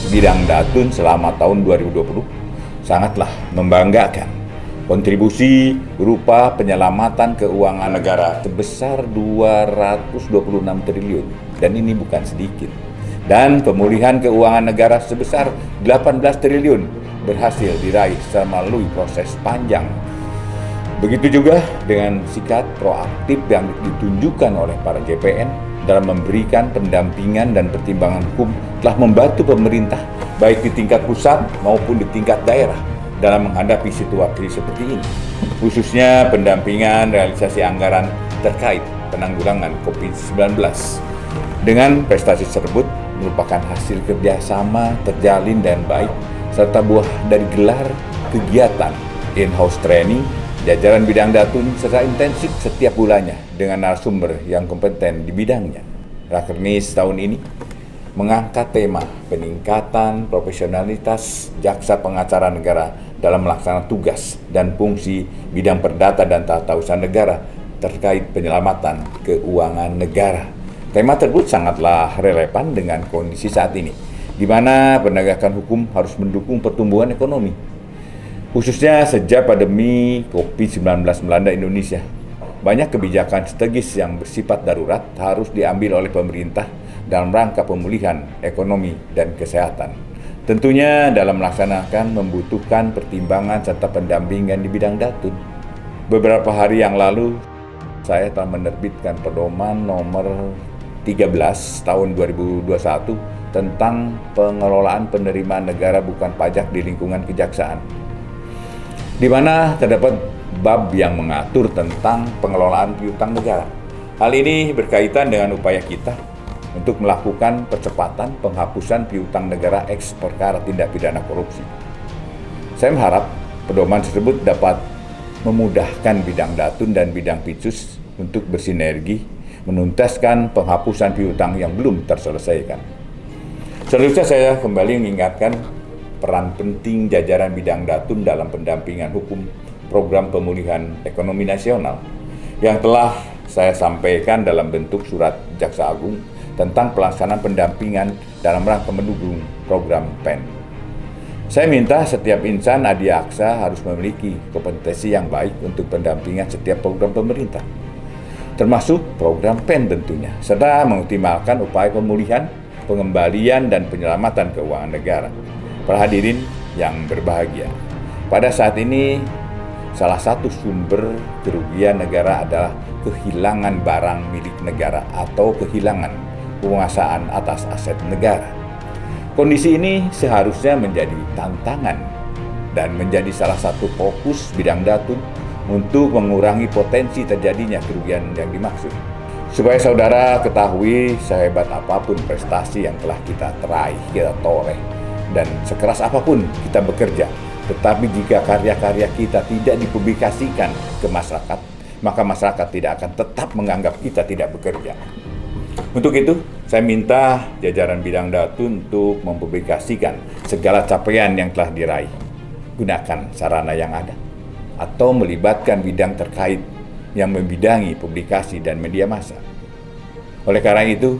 bidang Datun selama tahun 2020 sangatlah membanggakan. Kontribusi berupa penyelamatan keuangan negara sebesar 226 triliun, dan ini bukan sedikit. Dan pemulihan keuangan negara sebesar 18 triliun berhasil diraih melalui proses panjang. Begitu juga dengan sikap proaktif yang ditunjukkan oleh para JPN dalam memberikan pendampingan dan pertimbangan hukum telah membantu pemerintah baik di tingkat pusat maupun di tingkat daerah dalam menghadapi situasi seperti ini, khususnya pendampingan realisasi anggaran terkait penanggulangan COVID-19. Dengan prestasi tersebut merupakan hasil kerjasama terjalin dan baik, serta buah dari gelar kegiatan in-house training, jajaran bidang Datun secara intensif setiap bulannya dengan narasumber yang kompeten di bidangnya. Rakernis tahun ini mengangkat tema peningkatan profesionalitas jaksa pengacara negara dalam melaksanakan tugas dan fungsi bidang perdata dan tata usaha negara terkait penyelamatan keuangan negara. Tema tersebut sangatlah relevan dengan kondisi saat ini, di mana penegakan hukum harus mendukung pertumbuhan ekonomi. Khususnya sejak pandemi COVID-19 melanda Indonesia, banyak kebijakan strategis yang bersifat darurat harus diambil oleh pemerintah dalam rangka pemulihan ekonomi dan kesehatan. Tentunya dalam melaksanakan membutuhkan pertimbangan serta pendampingan di bidang Datun. Beberapa hari yang lalu, saya telah menerbitkan pedoman nomor 13 tahun 2021 tentang pengelolaan penerimaan negara bukan pajak di lingkungan kejaksaan, di mana terdapat bab yang mengatur tentang pengelolaan piutang negara. Hal ini berkaitan dengan upaya kita untuk melakukan percepatan penghapusan piutang negara eks perkara tindak pidana korupsi. Saya mengharap pedoman tersebut dapat memudahkan bidang Datun dan bidang Pitsus untuk bersinergi menuntaskan penghapusan piutang yang belum terselesaikan. Selanjutnya saya kembali mengingatkan peran penting jajaran bidang Datun dalam pendampingan hukum program pemulihan ekonomi nasional yang telah saya sampaikan dalam bentuk surat Jaksa Agung tentang pelaksanaan pendampingan dalam rangka mendukung program PEN. Saya minta setiap insan adiaksa harus memiliki kompetensi yang baik untuk pendampingan setiap program pemerintah, termasuk program PEN tentunya, serta mengoptimalkan upaya pemulihan, pengembalian, dan penyelamatan keuangan negara. Para hadirin yang berbahagia, pada saat ini salah satu sumber kerugian negara adalah kehilangan barang milik negara atau kehilangan penguasaan atas aset negara. Kondisi ini seharusnya menjadi tantangan dan menjadi salah satu fokus bidang Datun untuk mengurangi potensi terjadinya kerugian yang dimaksud. Supaya saudara ketahui sehebat apapun prestasi yang telah kita toreh, dan sekeras apapun kita bekerja, tetapi jika karya-karya kita tidak dipublikasikan ke masyarakat, maka masyarakat tidak akan tetap menganggap kita tidak bekerja. Untuk itu, saya minta jajaran bidang Datun untuk mempublikasikan segala capaian yang telah diraih. Gunakan sarana yang ada, atau melibatkan bidang terkait yang membidangi publikasi dan media massa. Oleh karena itu,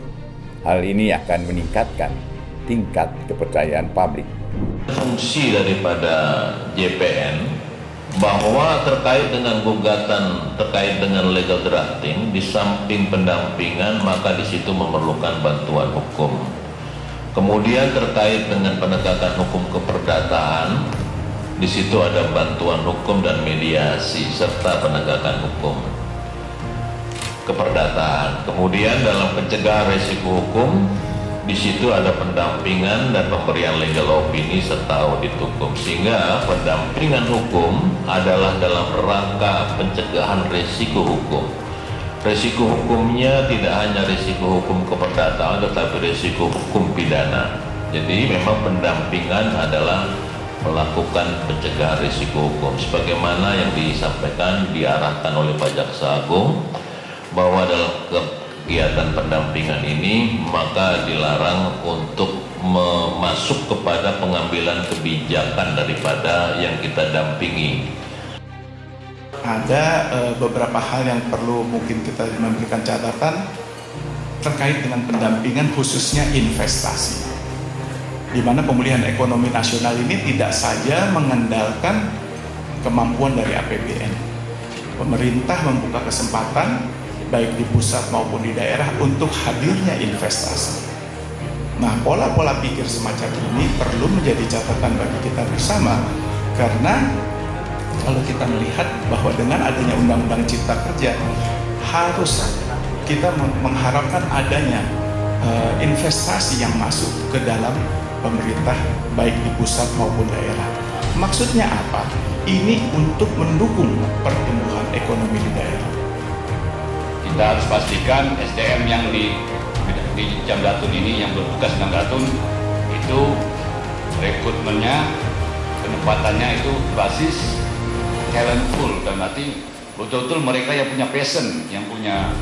hal ini akan meningkatkan tingkat kepercayaan publik. Fungsi daripada JPN bahwa terkait dengan gugatan terkait dengan legal drafting, di samping pendampingan maka di situ memerlukan bantuan hukum. Kemudian terkait dengan penegakan hukum keperdataan, di situ ada bantuan hukum dan mediasi serta penegakan hukum keperdataan. Kemudian dalam pencegahan risiko hukum, di situ ada pendampingan dan pemberian legal opini serta audit hukum, sehingga pendampingan hukum adalah dalam rangka pencegahan risiko hukum. Risiko hukumnya tidak hanya risiko hukum keperdataan, tetapi risiko hukum pidana. Jadi memang pendampingan adalah melakukan pencegahan risiko hukum, sebagaimana yang disampaikan diarahkan oleh Pak Jaksa Agung, bahwa dalam kegiatan pendampingan ini maka dilarang untuk masuk kepada pengambilan kebijakan daripada yang kita dampingi. Ada beberapa hal yang perlu mungkin kita memberikan catatan terkait dengan pendampingan, khususnya investasi. di mana pemulihan ekonomi nasional ini tidak saja mengandalkan kemampuan dari APBN. Pemerintah membuka kesempatan baik di pusat maupun di daerah untuk hadirnya investasi. Nah, pola-pola pikir semacam ini perlu menjadi catatan bagi kita bersama, karena kalau kita melihat bahwa dengan adanya Undang-Undang Cipta Kerja, harus kita mengharapkan adanya investasi yang masuk ke dalam pemerintah baik di pusat maupun daerah. Maksudnya apa? Ini untuk mendukung pertumbuhan ekonomi di daerah. Kita harus pastikan SDM yang di Jamdatun ini, yang bertugas di Jamdatun, itu rekrutmennya, penempatannya itu basis talentful, dan berarti betul-betul mereka yang punya passion, yang punya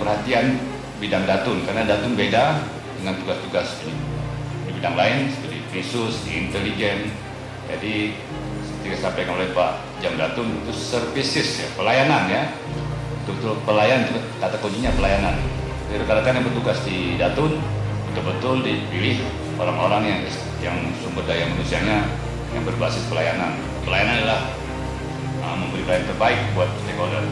perhatian bidang Datun, karena Datun beda dengan tugas-tugas di bidang lain seperti khusus, intelijen. Jadi seperti disampaikan oleh Pak Jamdatun, itu services ya, pelayanan ya, betul-betul pelayan, kata kuncinya pelayanan. Jadi rekan-rekan yang bertugas di Datun betul-betul dipilih orang-orang yang sumber daya manusianya yang berbasis pelayanan. Pelayanan adalah memberi pelayanan terbaik buat stakeholder.